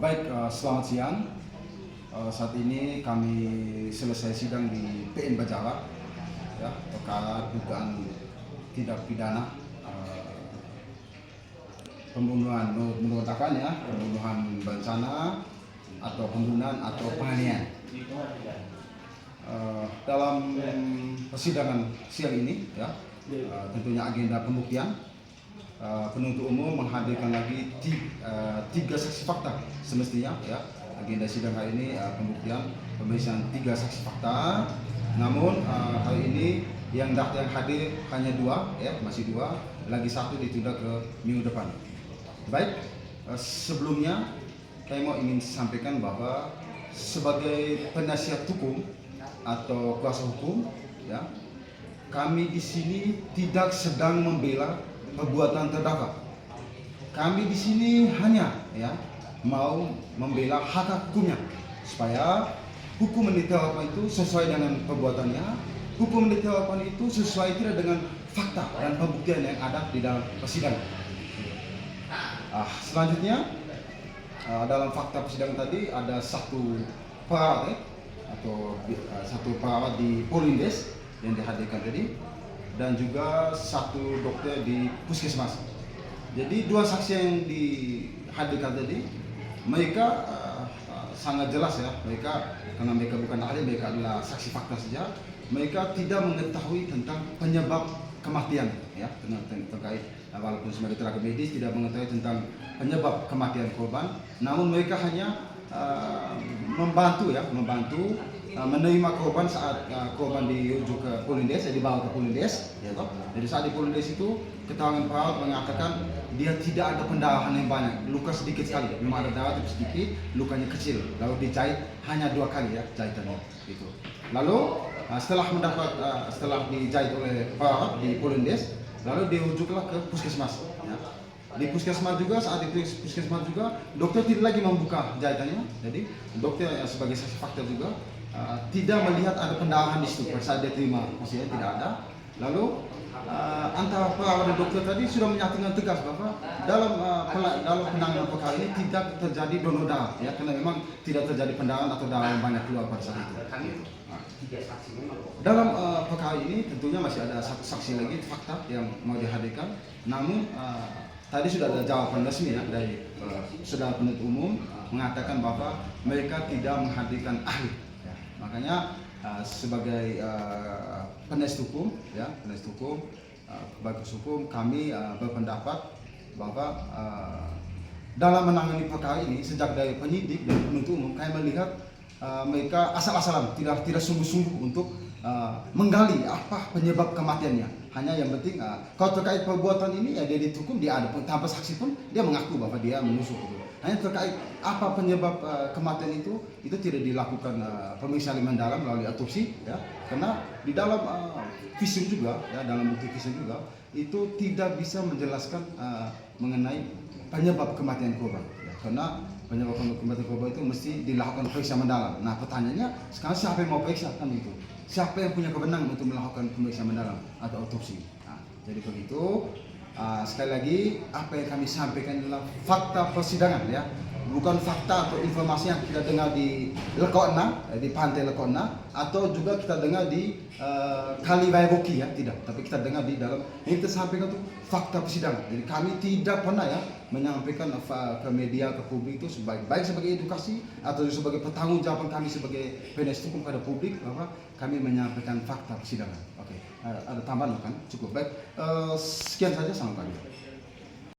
Selamat siang. Saat ini kami selesai sidang di PN Bajara, ya, perkara dugaan tindak pidana pembunuhan mengatakan ya, pembunuhan berencana atau pembunuhan atau penganiayaan. Dalam persidangan siang ini, ya, tentunya agenda pembuktian. Penuntut umum menghadirkan lagi tiga saksi fakta semestinya, ya. Agenda sidang hari ini pembuktian pemeriksaan tiga saksi fakta. Namun hari ini yang hadir hanya dua, ya, masih dua. Lagi satu ditunda ke minggu depan. Baik, sebelumnya saya mau ingin sampaikan bahwa sebagai penasihat hukum atau kuasa hukum, ya, kami di sini tidak sedang membela perbuatan terdakwa. Kami di sini hanya, ya, mau membela hak hukumnya supaya hukum yang diterapkan itu sesuai dengan perbuatannya, hukum yang diterapkan itu sesuai tidak dengan fakta dan pembuktian yang ada di dalam persidangan. Selanjutnya, dalam fakta persidangan tadi ada satu perawat, atau satu perawat di Polindes yang dihadirkan tadi, dan juga satu dokter di puskesmas. Jadi dua saksi yang dihadirkan tadi, mereka sangat jelas, ya, mereka, karena mereka bukan ahli, mereka adalah saksi fakta saja. Mereka tidak mengetahui tentang penyebab kematian, ya, terkait, walaupun sebagai tenaga medis tidak mengetahui tentang penyebab kematian korban. Namun mereka hanya membantu menerima korban saat korban dirujuk ke Polindes, dibawa ke Polindes, ya toh. Jadi saat di Polindes itu keterangan perawat mengatakan dia tidak ada pendarahan yang banyak, luka sedikit sekali, memang ada darah tapi sedikit, lukanya kecil, lalu dijahit hanya 2 kali, ya, jahitannya itu. Lalu setelah dijahit oleh perawat di Polindes, lalu dirujuklah ke puskesmas, ya. Di puskesmas juga, saat itu puskesmas juga dokter tidak lagi membuka jahitannya. Jadi dokter sebagai saksi fakta juga tidak melihat ada pendarahan di situ pada saat dia terima pasiennya, tidak ada. Lalu antara perawat dan dokter tadi sudah menyatakan tegas bahwa dalam penanganan perkara ini tidak terjadi donor darah, ya, karena memang tidak terjadi pendarahan atau darah yang banyak keluar pada saat itu. Dalam perkara ini tentunya masih ada satu saksi lagi fakta yang mau dihadirkan. Namun tadi sudah ada jawaban resmi, ya, dari saudara penuntut umum mengatakan bahwa mereka tidak menghadirkan ahli. Ya. Makanya sebagai penasihat hukum, ya, bagus hukum, kami berpendapat bahwa dalam menangani perkara ini sejak dari penyidik dan penuntut umum, kami melihat mereka asal-asalan, tidak sungguh-sungguh untuk menggali apa penyebab kematiannya. Hanya yang penting kalau terkait perbuatan ini, ya, dia dihukum, dia ada tanpa saksi pun dia mengaku bahwa dia menusuk itu. Hanya terkait apa penyebab kematian itu tidak dilakukan pemeriksaan lebih mendalam melalui otopsi, ya, karena di dalam visum juga, ya, dalam bukti visum juga itu tidak bisa menjelaskan mengenai penyebab kematian korban, ya, karena penyebab kematian korban itu mesti dilakukan periksa mendalam. Nah, pertanyaannya sekarang siapa yang mau periksa, kan itu? Siapa yang punya kewenangan untuk melakukan pemeriksaan mendalam atau otopsi? Nah, jadi begitu. Sekali lagi, apa yang kami sampaikan adalah fakta persidangan, ya, bukan fakta atau informasi yang kita dengar di Lekona, di pantai Lekona, atau juga kita dengar di Kali Wairoki, ya, tidak. Tapi kita dengar di dalam yang kita sampaikan itu fakta persidangan. Jadi kami tidak pernah, ya, menyampaikan ke media, ke publik itu baik sebagai edukasi atau sebagai pertanggungjawaban kami sebagai penasihat hukum pada publik bahwa kami menyampaikan fakta persidangan. Oke, ada tambahan kan? Cukup baik. Sekian saja, selamat pagi.